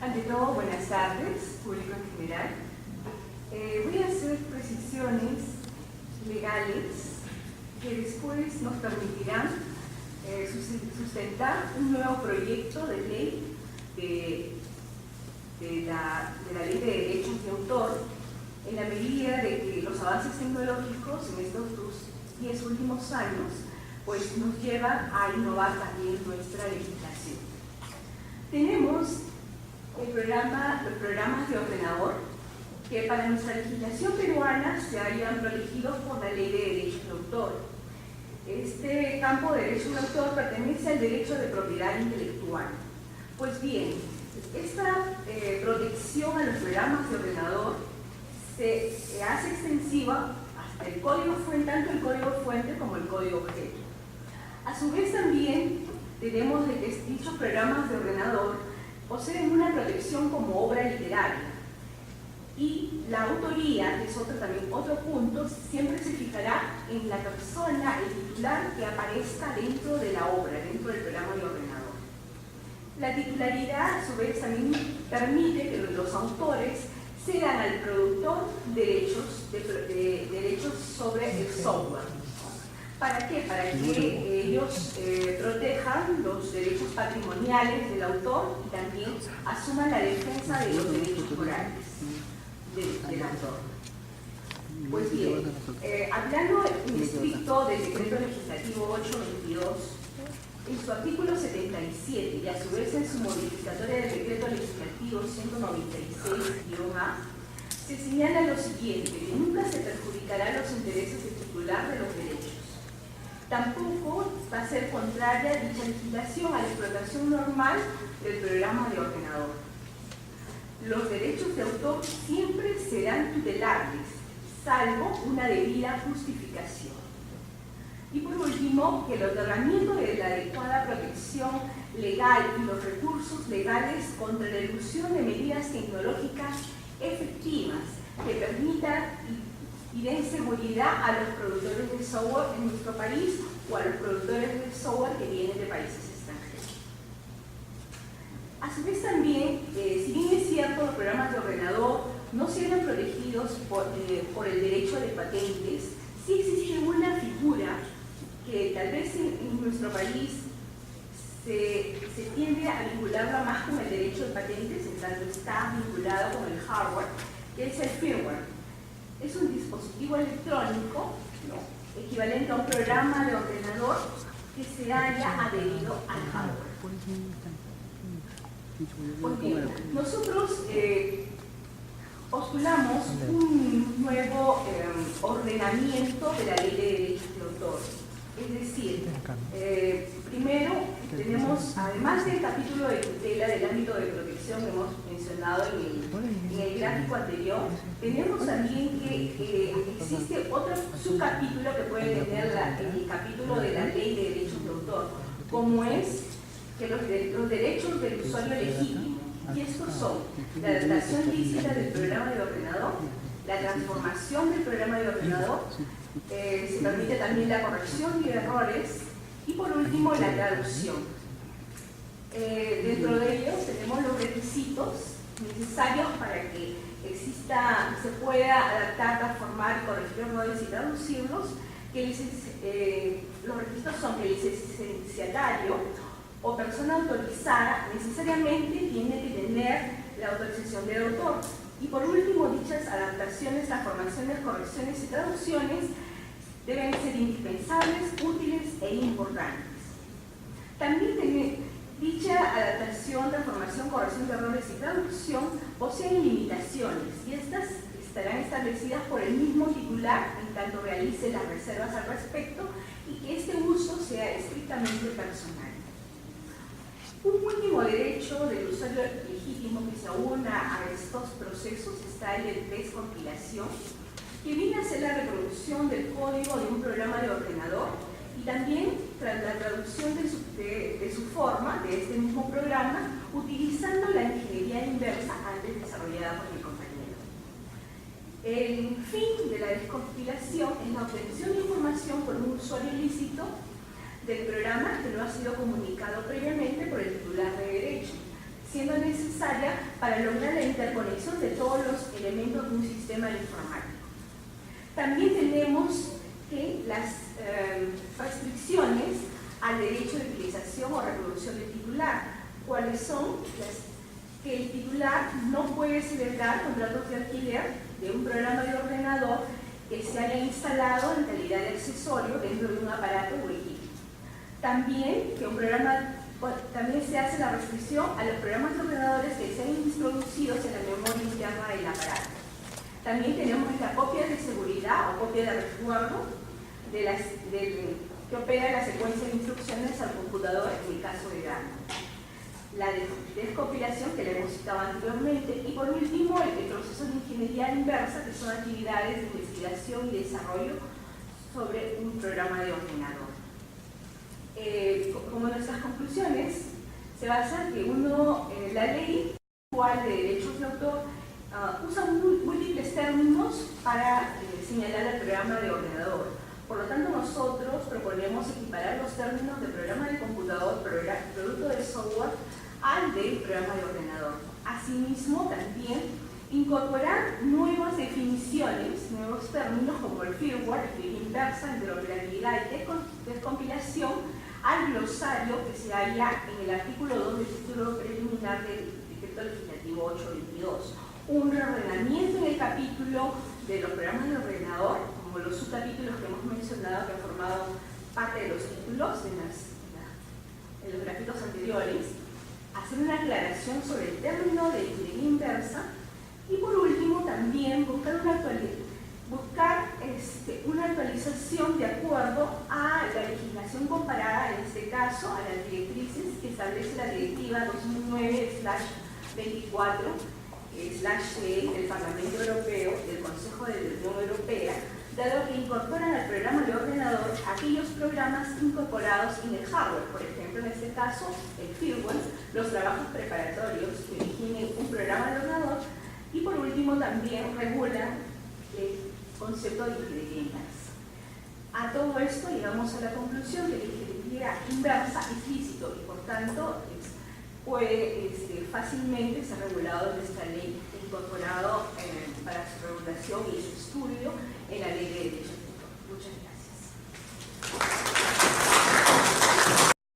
Ante todo, buenas tardes, público en general. Voy a hacer precisiones legales que después nos permitirán sustentar un nuevo proyecto de ley de la Ley de Derechos de Autor, en la medida de que los avances tecnológicos en estos 10 últimos años pues nos llevan a innovar también nuestra legislación. Tenemos los programas de ordenador que para nuestra legislación peruana se hayan protegidos por la Ley de Derechos de Autor. Este campo de derechos de autor pertenece al derecho de propiedad intelectual. Pues bien, esta protección a los programas de ordenador se hace extensiva hasta el código fuente, tanto el código fuente como el código objeto. A su vez también tenemos de que dichos programas de ordenador poseen una protección como obra literaria. Y la autoría, que es otro punto, siempre se fijará en la persona, el titular que aparezca dentro de la obra, dentro del programa de ordenador. La titularidad, a su vez, también permite que los autores cedan al productor derechos sobre el software. ¿Para qué? Para que ellos protejan los derechos patrimoniales del autor y también asuman la defensa de los derechos morales del autor. Pues bien, hablando en estricto del decreto legislativo 822, en su artículo 77 y a su vez en su modificatoria del decreto legislativo 196-A, se señala lo siguiente, que nunca se perjudicará los intereses del titular de los derechos. Tampoco va a ser contraria dicha legislación a la explotación normal del programa de ordenador. Los derechos de autor siempre serán tutelables, salvo una debida justificación. Y por último, que el otorgamiento de la adecuada protección legal y los recursos legales contra la elusión de medidas tecnológicas efectivas que permitan y den seguridad a los productores de software en nuestro país o a los productores de software que vienen de países extranjeros. A su vez también, si bien es cierto, los programas de ordenador no sean protegidos por el derecho de patentes, sí existe una figura que tal vez en nuestro país se tiende a vincularla más con el derecho de patentes, en tanto está vinculado con el hardware, que es el firmware. Es un dispositivo electrónico, ¿no?, equivalente a un programa de ordenador que se haya adherido al hardware. Pues bien, nosotros postulamos un nuevo ordenamiento de la Ley de Derechos de Autor. Es decir, primero tenemos, además del capítulo de tutela del ámbito de protección que hemos mencionado en el gráfico anterior, tenemos también que existe otro subcapítulo que puede tener el capítulo de la Ley de Derechos de Autor, como es que los derechos del usuario legítimo, y estos son la adaptación lícita del programa de ordenador, la transformación del programa de ordenador, se permite también la corrección de errores y por último la traducción. Dentro de ellos tenemos los requisitos necesarios para que se pueda adaptar, transformar, corregir errores y traducirlos, los requisitos son que el licenciatario o persona autorizada necesariamente tiene que tener la autorización del autor. Y por último, dichas adaptaciones, transformaciones, correcciones y traducciones deben ser indispensables, útiles e importantes. También dicha adaptación, transformación, corrección de errores y traducción poseen limitaciones y estas estarán establecidas por el mismo titular en tanto realice las reservas al respecto y que este uso sea estrictamente personal. Un último derecho del usuario legítimo que se aúna a estos procesos está el de descompilación, que viene a ser la reproducción del código de un programa de ordenador y también tras la traducción de su forma, de este mismo programa, utilizando la ingeniería inversa antes desarrollada por mi compañero. El fin de la descompilación es la obtención de información por un usuario ilícito del programa que no ha sido comunicado previamente por el titular de derecho, siendo necesaria para lograr la interconexión de todos los elementos de un sistema informático. También tenemos que las restricciones al derecho de utilización o reproducción del titular. ¿Cuáles son? Que el titular no puede celebrar contratos de alquiler de un programa de ordenador que se haya instalado en calidad de accesorio dentro de un aparato o equipo. También también se hace la restricción a los programas de ordenadores que sean introducidos en la memoria interna del aparato. También tenemos la copia de seguridad o copia de resguardo que opera la secuencia de instrucciones al computador en el caso de daño. La descompilación que le hemos citado anteriormente, y por último el proceso de ingeniería inversa, que son actividades de investigación y desarrollo sobre un programa de ordenador. Como nuestras conclusiones se basan que la ley igual de derechos de autor usa múltiples términos para señalar el programa de ordenador. Por lo tanto, nosotros proponemos equiparar los términos de programa de computador, producto de software, al del programa de ordenador. Asimismo, también incorporar nuevas definiciones, nuevos términos como el firmware, escritura inversa, interoperabilidad y descompilación al glosario que se halla en el artículo 2 del título preliminar del Decreto Legislativo 822. Un reordenamiento en el capítulo de los programas de ordenador, como los subcapítulos que hemos mencionado que han formado parte de los títulos en los gráficos anteriores, hacer una aclaración sobre el término de ingeniería inversa y por último también buscar una actualización de acuerdo a la legislación comparada, en este caso a las directrices que establece la directiva 2009/24/CE del Parlamento Europeo y del Consejo de la Unión Europea, dado que incorporan al programa de ordenador aquellos programas incorporados en el hardware, por ejemplo, en este caso, el firmware, los trabajos preparatorios que originen un programa de ordenador, y por último también regulan el concepto de ingeniería inversa. A todo esto llegamos a la conclusión de que la ingeniería inversa es lícito y por tanto puede fácilmente ser regulado en esta ley, incorporado para su regulación y su estudio en la ley de derechos de autor. Muchas gracias.